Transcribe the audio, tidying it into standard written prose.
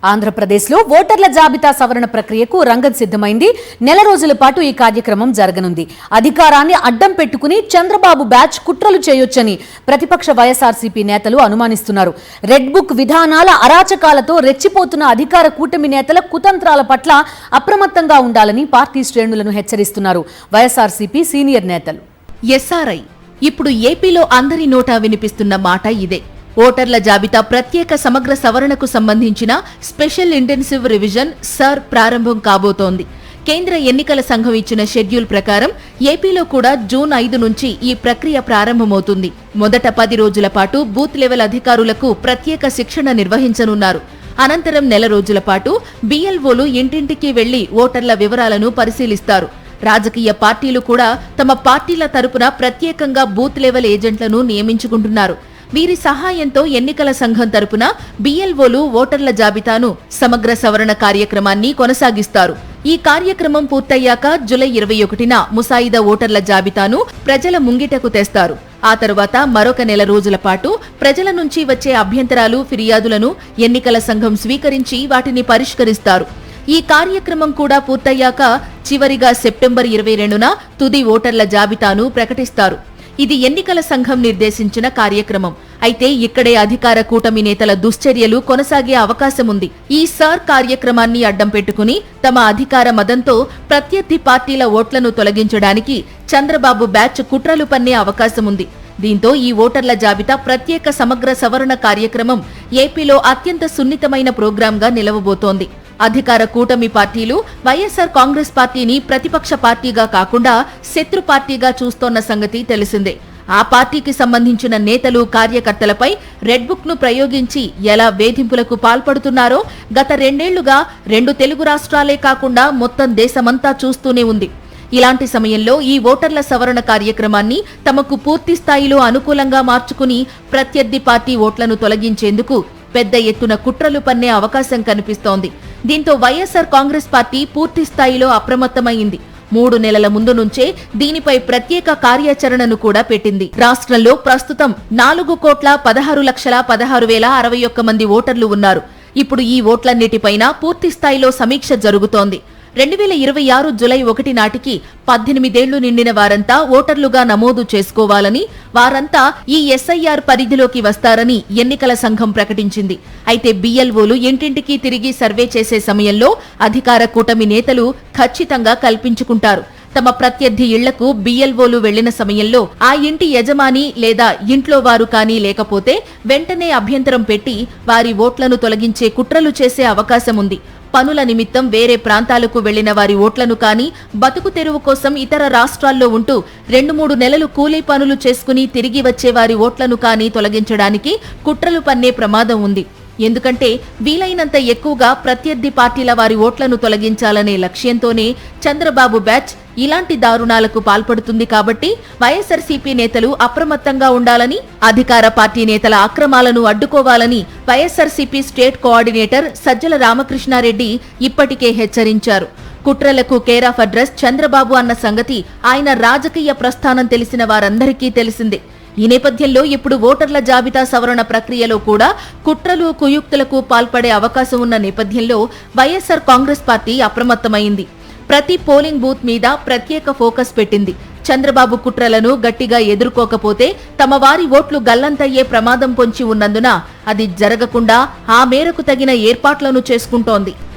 ఆంధ్రప్రదేశ్లో ఓటర్ల జాబితా సవరణ ప్రక్రియకు రంగం సిద్ధమైంది. నెల రోజుల పాటు ఈ కార్యక్రమం జరగనుంది. అధికారాన్ని అడ్డం పెట్టుకుని చంద్రబాబు బ్యాచ్ కుట్రలు చేయొచ్చని ప్రతిపక్ష వైఎస్ఆర్సీపీ నేతలు అనుమానిస్తున్నారు. రెడ్ బుక్ విధానాల అరాచకాలతో రెచ్చిపోతున్న అధికార కూటమి నేతల కుతంత్రాల పట్ల అప్రమత్తంగా ఉండాలని పార్టీ శ్రేణులను హెచ్చరిస్తున్నారు వైఎస్ఆర్సీపీ సీనియర్ నేతలు. ఎస్ఆర్ఐ ఇప్పుడు ఏపీలో అందరి నోటా వినిపిస్తున్న మాట ఇదే. ఓటర్ల జాబితా ప్రత్యేక సమగ్ర సవరణకు సంబంధించిన స్పెషల్ ఇంటెన్సివ్ రివిజన్ సర్ ప్రారంభం కాబోతోంది. కేంద్ర ఎన్నికల సంఘం ఇచ్చిన షెడ్యూల్ ప్రకారం ఏపీలో కూడా జూన్ 5 నుంచి ఈ ప్రక్రియ ప్రారంభమవుతుంది. మొదట 10 రోజుల పాటు బూత్ లెవెల్ అధికారులకు ప్రత్యేక శిక్షణ నిర్వహించనున్నారు. అనంతరం నెల రోజుల పాటు బీఎల్ఓలు ఇంటింటికి వెళ్లి ఓటర్ల వివరాలను పరిశీలిస్తారు. రాజకీయ పార్టీలు కూడా తమ పార్టీల తరపున ప్రత్యేకంగా బూత్ లెవెల్ ఏజెంట్లను నియమించుకుంటున్నారు. వీరి సహాయంతో ఎన్నికల సంఘం తరపున బీఎల్ఓలు ఓటర్ల జాబితాను సమగ్ర సవరణ కార్యక్రమాన్ని కొనసాగిస్తారు. ఈ కార్యక్రమం పూర్తయ్యాక జూలై 21న ముసాయిదా ఓటర్ల జాబితాను ప్రజల ముంగిటకు తెస్తారు. ఆ తర్వాత మరొక నెల రోజుల పాటు ప్రజల నుంచి వచ్చే అభ్యంతరాలు, ఫిర్యాదులను ఎన్నికల సంఘం స్వీకరించి వాటిని పరిష్కరిస్తారు. ఈ కార్యక్రమం కూడా పూర్తయ్యాక చివరిగా సెప్టెంబర్ 22న తుది ఓటర్ల జాబితాను ప్రకటిస్తారు. ఇది ఎన్నికల సంఘం నిర్దేశించిన కార్యక్రమం. అయితే ఇక్కడే అధికార కూటమి నేతల దుశ్చర్యలు కొనసాగే అవకాశముంది. ఈ సర్ కార్యక్రమాన్ని అడ్డం పెట్టుకుని తమ అధికార మదంతో ప్రత్యర్థి పార్టీల ఓట్లను తొలగించడానికి చంద్రబాబు బ్యాచ్ కుట్రలు పన్నే అవకాశముంది. దీంతో ఈ ఓటర్ల జాబితా ప్రత్యేక సమగ్ర సవరణ కార్యక్రమం ఏపీలో అత్యంత సున్నితమైన ప్రోగ్రాంగా నిలవబోతోంది. అధికార కూటమి పార్టీలు వైఎస్ఆర్ కాంగ్రెస్ పార్టీని ప్రతిపక్ష పార్టీగా కాకుండా శత్రు పార్టీగా చూస్తోన్న సంగతి తెలిసిందే. ఆ పార్టీకి సంబంధించిన నేతలు, కార్యకర్తలపై రెడ్ బుక్ ను ప్రయోగించి ఎలా వేధింపులకు పాల్పడుతున్నారో గత 2 ఏళ్లుగా 2 తెలుగు రాష్ట్రాలే కాకుండా మొత్తం దేశమంతా చూస్తూనే ఉంది. ఇలాంటి సమయంలో ఈ ఓటర్ల సవరణ కార్యక్రమాన్ని తమకు పూర్తి స్థాయిలో అనుకూలంగా మార్చుకుని ప్రత్యర్థి పార్టీ ఓట్లను తొలగించేందుకు పెద్ద ఎత్తున కుట్రలు పన్నే అవకాశం కనిపిస్తోంది. దీంతో వైఎస్ఆర్ కాంగ్రెస్ పార్టీ పూర్తి స్థాయిలో అప్రమత్తమైంది. 3 నెలల ముందు నుంచే దీనిపై ప్రత్యేక కార్యాచరణను కూడా పెట్టింది. రాష్ట్రంలో ప్రస్తుతం 4,16,16,061 మంది ఓటర్లు ఉన్నారు. ఇప్పుడు ఈ ఓట్లన్నిటిపైన పూర్తి స్థాయిలో సమీక్ష జరుగుతోంది. 2026 జూలై 1 నాటికి 18 ఏళ్లు నిండిన వారంతా ఓటర్లుగా నమోదు చేసుకోవాలని, వారంతా ఈ ఎస్ఐఆర్ పరిధిలోకి వస్తారని ఎన్నికల సంఘం ప్రకటించింది. అయితే బీఎల్ఓలు ఇంటింటికి తిరిగి సర్వే చేసే సమయంలో అధికార కూటమి నేతలు ఖచ్చితంగా కల్పించుకుంటారు. తమ ప్రత్యర్థి ఇళ్లకు బీఎల్ఓలు వెళ్లిన సమయంలో ఆ ఇంటి యజమాని లేదా ఇంట్లో వారు కానీ లేకపోతే వెంటనే అభ్యంతరం పెట్టి వారి ఓట్లను తొలగించే కుట్రలు చేసే అవకాశముంది. పనుల నిమిత్తం వేరే ప్రాంతాలకు వెళ్లిన వారి ఓట్లను కానీ, బతుకు తెరువు కోసం ఇతర రాష్ట్రాల్లో ఉంటూ 2-3 నెలలు కూలీ పనులు చేసుకుని తిరిగి వచ్చే వారి ఓట్లను కానీ తొలగించడానికి కుట్రలు పన్నే ప్రమాదం ఉంది. ఎందుకంటే వీలైనంత ఎక్కువగా ప్రత్యర్థి పార్టీల వారి ఓట్లను తొలగించాలనే లక్ష్యంతోనే చంద్రబాబు బ్యాచ్ ఇలాంటి దారుణాలకు పాల్పడుతుంది. కాబట్టి వైఎస్ఆర్సీపీ నేతలు అప్రమత్తంగా ఉండాలని, అధికార పార్టీ నేతల అక్రమాలను అడ్డుకోవాలని వైఎస్ఆర్సీపీ స్టేట్ కోఆర్డినేటర్ సజ్జల రామకృష్ణారెడ్డి ఇప్పటికే హెచ్చరించారు. కుట్రలకు కేర్ ఆఫ్ అడ్రస్ చంద్రబాబు అన్న సంగతి ఆయన రాజకీయ ప్రస్థానం తెలిసిన వారందరికీ తెలిసిందే. ఈ నేపథ్యంలో ఇప్పుడు ఓటర్ల జాబితా సవరణ ప్రక్రియలో కూడా కుట్రలు, కుయుక్తులకు పాల్పడే అవకాశం ఉన్న నేపథ్యంలో వైఎస్ఆర్ కాంగ్రెస్ పార్టీ అప్రమత్తమైంది. ప్రతి పోలింగ్ బూత్ మీద ప్రత్యేక ఫోకస్ పెట్టింది. చంద్రబాబు కుట్రలను గట్టిగా ఎదుర్కోకపోతే తమ వారి ఓట్లు గల్లంతయ్యే ప్రమాదం పొంచి ఉన్నందున అది జరగకుండా ఆ మేరకు తగిన ఏర్పాట్లను చేసుకుంటోంది.